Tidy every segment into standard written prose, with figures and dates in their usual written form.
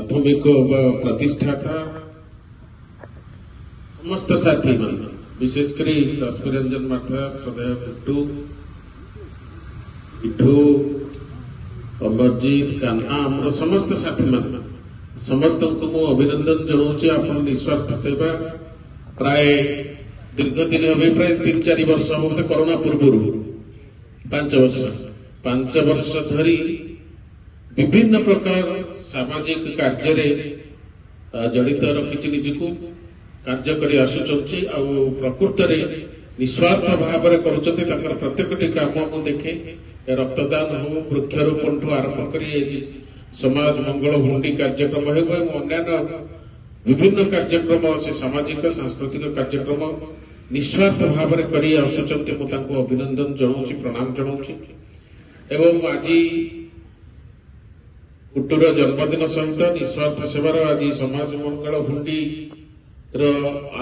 प्राथमिक प्रतिष्ठाता समस्त साथी मान विशेषकर रश्मिरंजन माथा श्रद्धेय पिठू अमरजीत कान्हा आमर समस्त साथी मान समस्त को मु अभिनंदन जनाऊँच आप निस्वार्थ सेवा प्राय दीर्घ दिन हे प्राय 3-4 वर्ष हम कोरोना पूर्व 5 वर्ष धरी विभिन्न प्रकार सामाजिक कार्य जड़ित रखी निजको कार्य कर आसुच्ची प्रकृत निस्वार्थ भाव कर प्रत्येक काम मु देखे रक्तदान हो वृक्षारोपण ठू आरंभ कर समाज मंगल हुंडी कार्यक्रम हो विभिन्न कार्यक्रम से सामाजिक सांस्कृतिक कार्यक्रम निस्वार्थ भाव कर आसुच्च अभिनंदन जनाऊँच प्रणाम जनाऊँच एवं आज कुटुर जन्मदिन सहित निस्वार्थ सेवार आज समाज मंगल हुंडी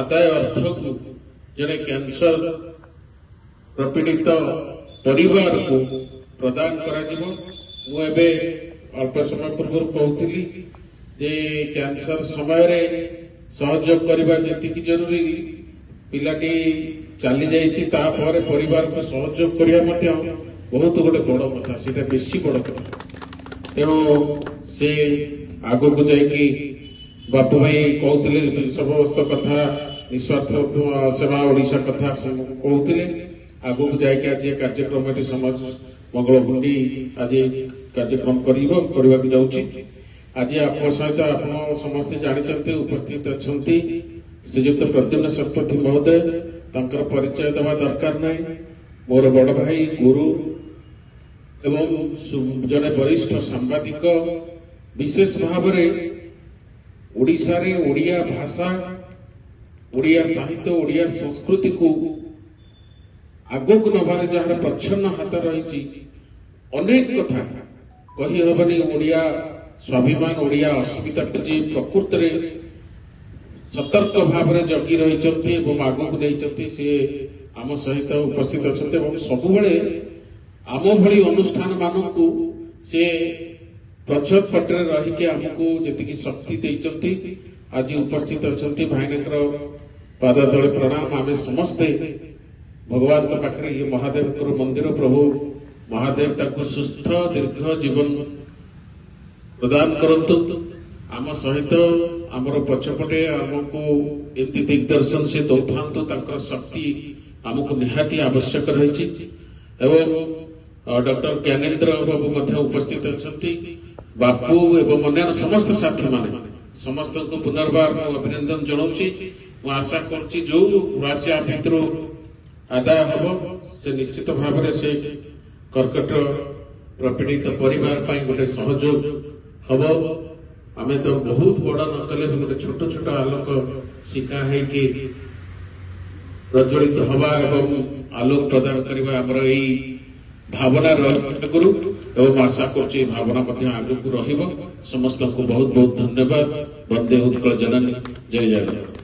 आदाय अर्थ को जड़े कैंसर प्रपीड़ित परिवार को प्रदान कर अल्प समय पूर्व कहती जे कैंसर समय सहयोग करने जी जरूरी पिलाटी चली जापर परिवार को सहयोग करने बहुत गोटे बड़ कथा से बेसी बड़ कथा तेणु से आग को जाकि बापू भाई कहते समस्त कथा निस्वार्थ सेवा ओडिशा कथा कहते आग को जाकि आज कार्यक्रम समाज मंगल हुंडी आज कार्यक्रम करने जाऊँगी आज आप सहित आप समस्ते जानते उपस्थित अच्छा श्रीजुक्त प्रद्युम्न शतपथी महोदय तांकर परिचय देवा दरकार ना मोर बड़ भाई गुरु एवं जड़े वरिष्ठ सांबादिक विशेष भाव ओडिशा रे ओडिया भाषा ओडिया साहित्य ओडिया संस्कृति को आगो को नबार जार प्रच्छन्न हाथ रही अनेक कथा कही हबनी ओडिया स्वाभिमान ओडिया अस्मिता को जी प्रकृत रे सतर्क भाव जगी रही आगू को नहीं सी आम सहित उपस्थित अच्छा सब आम भली अनुष्ठान मान को से प्रच्छद पटे रहीकि आमको जी शक्ति देते आज उपस्थित अच्छा भाईना पाद तले प्रणाम आम समस्ते भगवान पाखे ये महादेव मंदिर प्रभु महादेव ताको सुस्थ दीर्घ जीवन प्रदान करंतु आम सहित आमर पछपटे आमको एमती दिग्दर्शन से दौथा शक्ति आमको निहाती आवश्यक रही एवं डॉक्टर ज्ञानेन्द्र बाबू उपस्थित अच्छा बापू एवं अन्य समस्त साथी मान समस्त को पुनर्बार अभिनंदन जनाऊँगी आशा कर जो राशि भितर आदाय हम से निश्चित भाव से कर्कट प्रपीड़ित परिवार गोटे सहयोग हम आम तो बहुत बड़ा न कले गोटे छोट छोट आलोक शिखा है प्रज्वलित हवा एवं आलोक प्रदान करने आमर यही भावना गुरु एवं आशा कर भावना आगे को समस्त को बहुत बहुत धन्यवाद। वंदे उत्कल जननी जय जगन्नाथ।